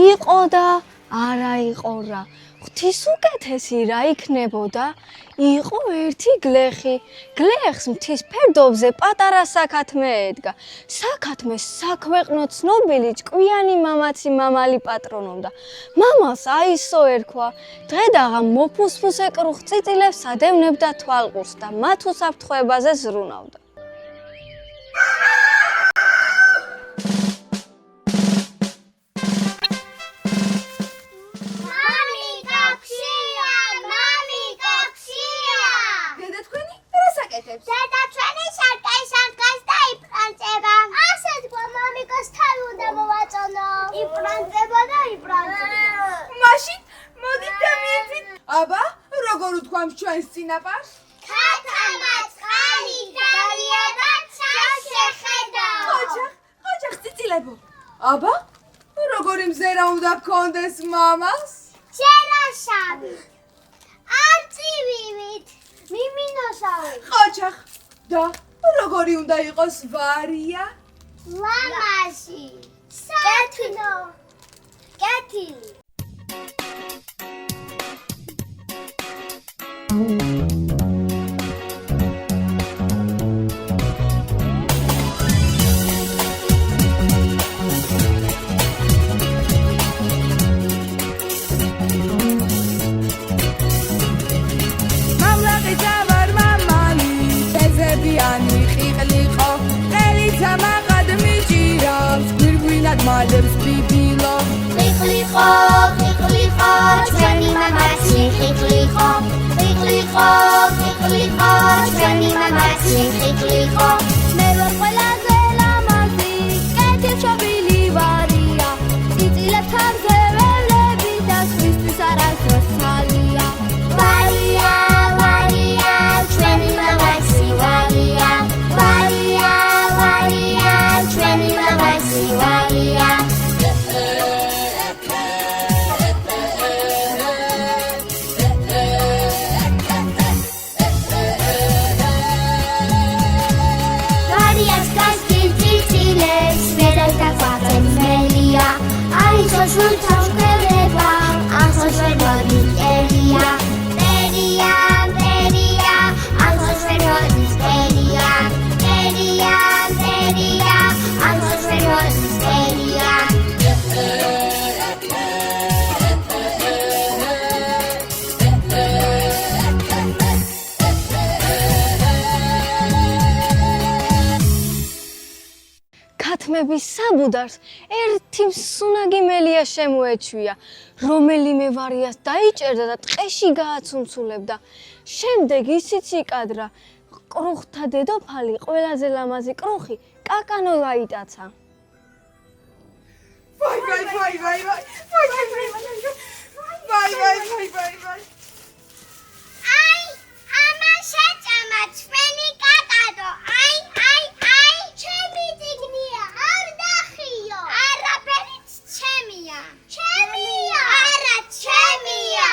იყო და არა იყო რა. ღვთის უკეთესი რა იქნებოდა? იყო ერთი გლეხი. გლეხს მთის ფერდობზე პატარა საქათმე ედგა. საქათმეს საქვეყნო ცნობილი ჭკვიანი მამაცი მამალი პატრონობდა. მამალს აისო ერქვა. დღედაღა მოფუსფუს ეკრუხ წიწილებს ადევნებდა თვალყურს და მათ უსაფრთხოებაზე ზრუნავდა. დედა ჩვენი სარკაის და იფრანწება. ასეთ გვა მამიკას თავი უნდა მოვაწონო. იფრანწება და იფრანწება. მაშინ მოდით და მიეცით. აბა, როგორ უთქვამს ჩვენს წინაპარს? ქათამა წყალი დალია და ჩაშეხედა. ოჯახ წიწილებო. აბა, როგორი მზერა უნდა გქონდეს მამას? ჯერაშავი. არწივივით. მიმინოსავი. ოჯახ და როგორი უნდა იყოს ვარია? ლამაზი. სათნო. კეთილი. მალებს ბიბილო ხიხლიხო ჩვენი მამაცი ხიხლიხო ჩვენი მამაცი ხიხლიხო მე ვარ ყველაზე ლამაზი კეთილშობილი ვარია წიწილებთან ზეველები და სხვისთვის არასდროს თვალია ვარია ჩვენი მამაცი ვარია ჩვენი მამაცი ვარია ქათმების საბუდარს ერთი მსუნაგი მელია შემოეჩვია, რომელიმე ვარიას დაიჭერდა და ტყეში გააცუნცულებდა. შემდეგ ისიც იკადრა, კრუხთა დედოფალი ყველაზე ლამაზი კრუხი კაკანო ლაიტაცა. აი, ამა შეჭამა ჩვენი კაკადო. აი, ჩემი ძიგნია, არ დახიო. არაფერიც ჩემია. არა, ჩემია.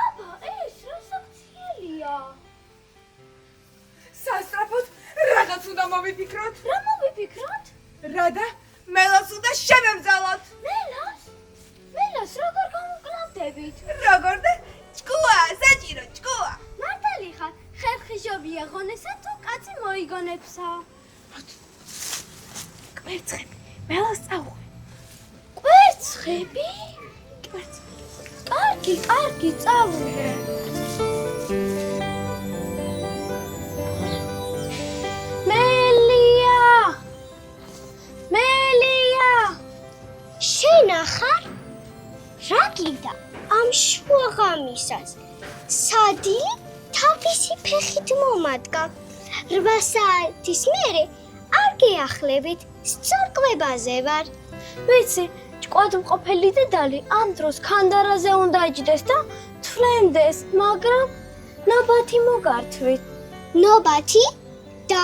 აბა, ეს რა საქციელია? სასწრაფოდ რაღაც უნდა მოვიფიქროთ. რა მოვიფიქროთ? რა და მელას უნდა შევემძალოთ. მელას როგორ გამოვკლავდებით? როგორ და ჭკუა, საჭირო ჭკუა. მართალი ხარ, ხერხიჟობია ღონესა თუ კაცი მოიგონებსა? კვერცხები, მელას წაუღე. კვერცხები? კარგი, წავუღე. მელია! შენ ახარ? რა გინდა ამ შუაღამისას? სადილი თავისი ფეხით მომადგა. 8 საათის მერე არ გეახლებით, სწორკვებაზე ვარ. ვიცი, ჭკვადმყოფელი დედალი ამ დროს ქანდარაზე უნდა იჯდეს და თვლენდეს, მაგრამ ნაბათი მოგართვით. ნობათი? და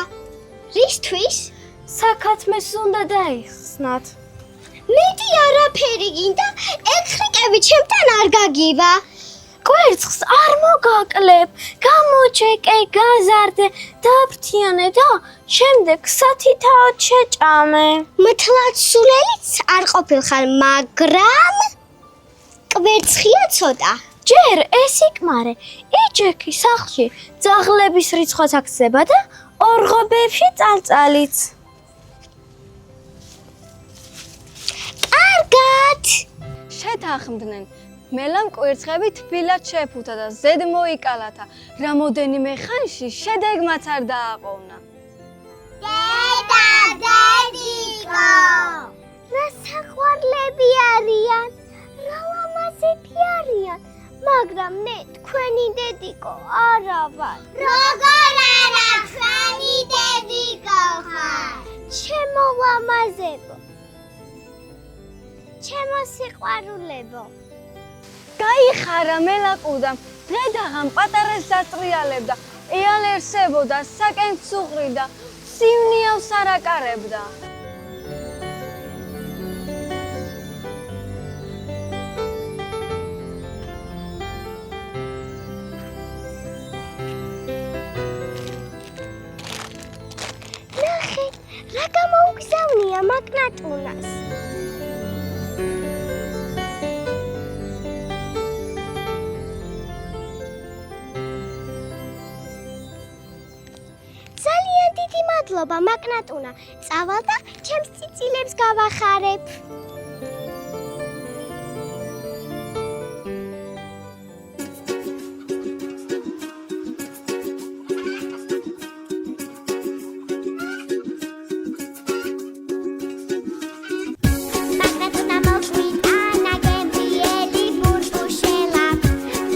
რისთვის? საქათმეს უნდა დაიხსნათ. მეტი არაფერი გინდა, ეხრიკები ჩემთან არ გაგივა. კვერცხს არ მოგაკლებ, გამოჩეკე, გაზარდე, დაფრთიანე და შემდეგ სათითაოდ შეჭამე. მართლაც სულელიც არ ყოფილხარ, მაგრამ კვერცხია ცოტა. ჯერ ეს იკმარე, იჯექი სახლში ძაღლების რიცხვაც აქცება და ორღობებში წალწალიც. კარგად. შეთანხმდნენ. მელამ კვერცხები თბილად შეფუთა და ზედ მოიკალათა. რამოდენიმე ხანში შედეგმაც არ დააყოვნა. დედა, დედიკო. რა საყვარლები არიან, რა ლამაზები არიან, მაგრამ მე თქვენი დედიკო არა ვარ. როგორ არა თქვენი დედიკო ხარ? ჩემო ლამაზებო. ჩემო სიყვარულებო. გაიხარა მელაყუდამ, დღე-დაღამ პატარას დასტრიალებდა, ეალერსებოდა, საკენც უყრიდა, სივნიავს არ აკარებდა. ნახე, რა გამოუგზავნია მაგნატუნას. ძალიან დიდი მადლობა მაგნატუნა. წავალ და ჩემს ციცილებს გავახარებ. მაგნატუნა მოგვიტანა გემრიელი ბურბუშელა.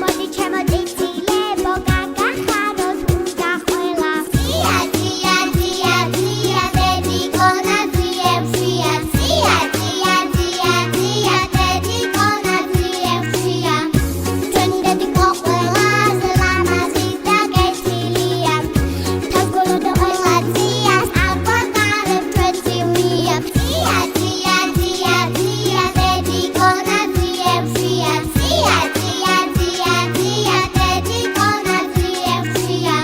მოდი ჩემო ციცილებო გაგახაროთ უნდა ყველა. ცია, ცია, ცია, ცია, დედიკონა ძიებ, ცია, ცია, ცია, ცია, ცია, დედიკონა ძიებ, ცია. ჩვენი დედიკო ყველაზე ლამაზი და კეთილია. თავს გულო და ყველა ძიას აგვაყარებ ჩვენ ცივნია. ცია, ცია, ცია, ცია, დედიკონა ძიებ, ცია, ცია, ცია, ცია, ცია, დედიკონა ძიებ, ცია.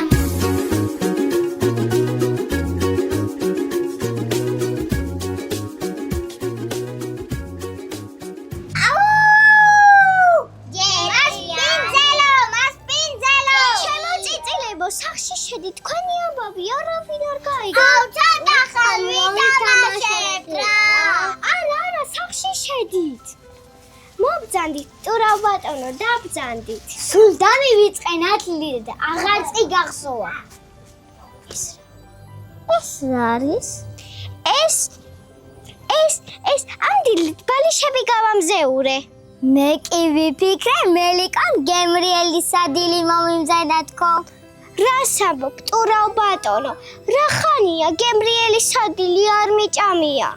მასპინძელო! ჩემო წიწილებო, სახლში შედი, თქვენი ამბავი არავინ არ გაიგო. აუ, ცოტა ხან ვიტამაშებთ რა! არა, სახლში შედით. მობძანდით, ტურავ ბატონო, დაბძანდით. სულ დამივიწყენათ ლირა და აღარც კი გახსოვა. ეს რა არის? ეს ამდილით ბალიშები გავამზეურე. მე კი ვიფიქრე, მელიკამ გემრიელი სადილი მომიმზადა თქო. რას ამბობ, ტურავ ბატონო? რა ხანია გემრიელი სადილი არ მიჭამია?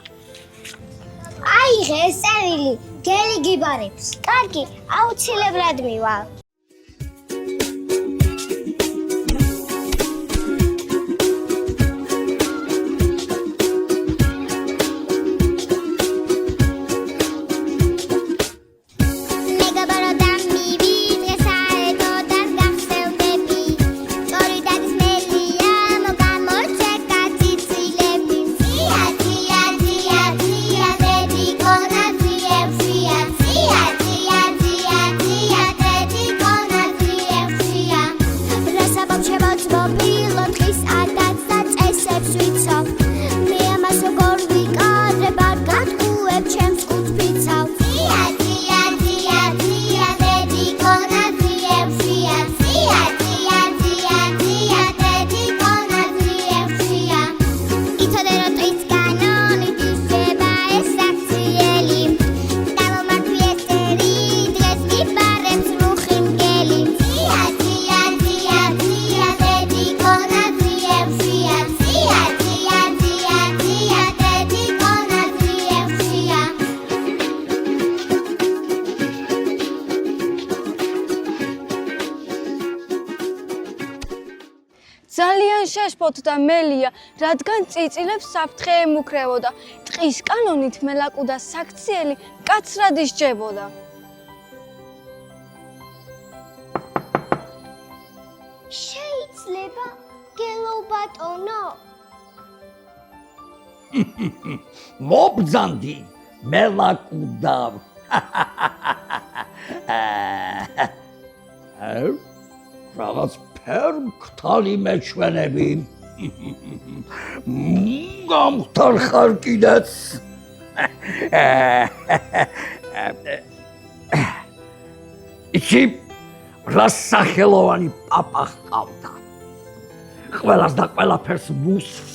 აიღე ეს წერილი, გელი გიბარებს. კარგი, აუცილებლად მივალ. ძალიან შეშფოთდა მელია, რადგან წიწილებს საფრთხე ემუქრებოდა. ტყის კანონით მელაყუდა საქციელი კაცრად ისჯებოდა. მოგება გელო ბატონო? მობძანდი მელაკუდავ. რაღაც ფერმქთალი მეჩვენები. გამხდარ კიდეც. იცი რა სახელოვანი პაპა ჰყავდა. ყველას და ყველაფერს მუსს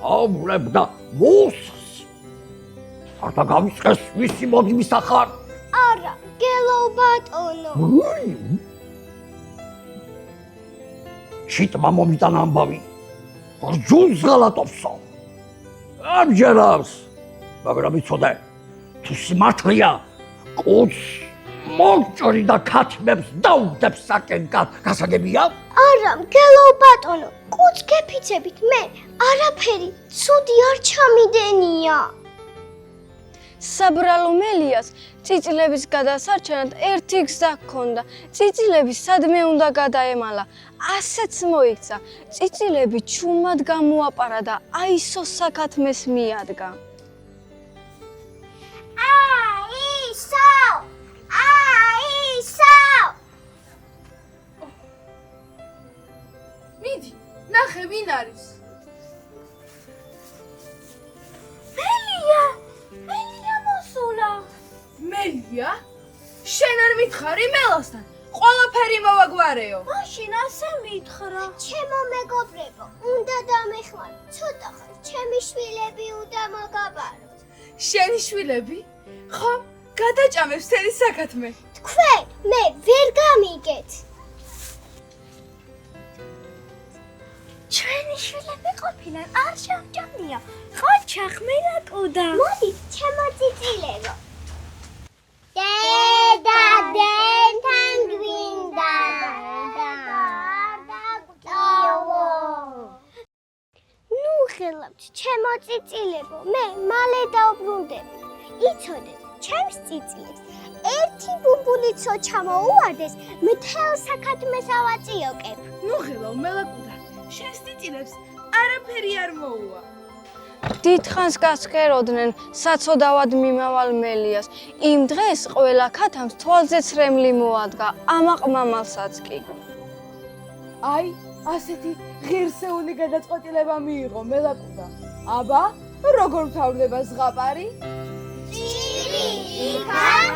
ამრებდა მუსს. ხარდა გამიწყეს მისი მოდიმის ახარ. არა, გელო ბატონო. შიტმა მომიტანა ამბავი. რჯულს ღალატობსო. ამჯერავს. მაგრამ იცოდე, თუ სიმართლეა, კუც მოგჭორი და ქათმებს დაუდებს საკენკად. გასაგებია? არა, გელო ბატონო, კუც გეფიცებით მე არაფერი ცუდი არ ჩამიდენია. საბრალო მელიას წიწილების გადასარჩენად ერთი გზა ჰქონდა. წიწილები სადმე უნდა გადაემალა. ასეც მოიქცა. წიწილები ჩუმად გამოაპარა და აისო საკათმეს მიადგა. მიდი, ნახე ვინ არის. მელია მოსულა. მელია? შენ არ მითხარი მელასთან? ყველაფერი მოვაგვარეო. მაშინ ასე მითხრა. ჩემო მეგობრებო, უნდა დამეხმარო. ცოტა ხარ ჩემი შვილები უნდა მოგაბარო. შენი შვილები? ხო, გადაჭამებს თელი საკათმე. თქვენ მე ვერ გამიგეთ. ჩვენი შვილები ყოფილან არ შევჭამია. ხოჩა ხმელაკუდა. მოდი, ჩემო წიწილებო. დედა დენთან გვინდა ნუ ხელავთ, ჩემო წიწილებო, მე მალე დავბრუნდები. იცოდეთ, ჩემს წიწილებს ერთი ბუმბულიცო ჩამოუვარდეს, მთელ საკათმეს ავაწიოკებ. ნუ ღელავ მელაკუდა, შენს წიწილებს არაფერი არ მოუვა. დიდხანს გასქეროდნენ საცოდავად მიმავალ მელიას. იმ დღეს ყველა ქათამს თვალზე ცრემლი მოადგა, ამაყ მამალსაც კი. აი, ასეთი ღირსეული გადაწყვეტილება მიიღო მელაკუდა. აბა, როგორ მთავრდება ზღაპარი? ჭირი იქა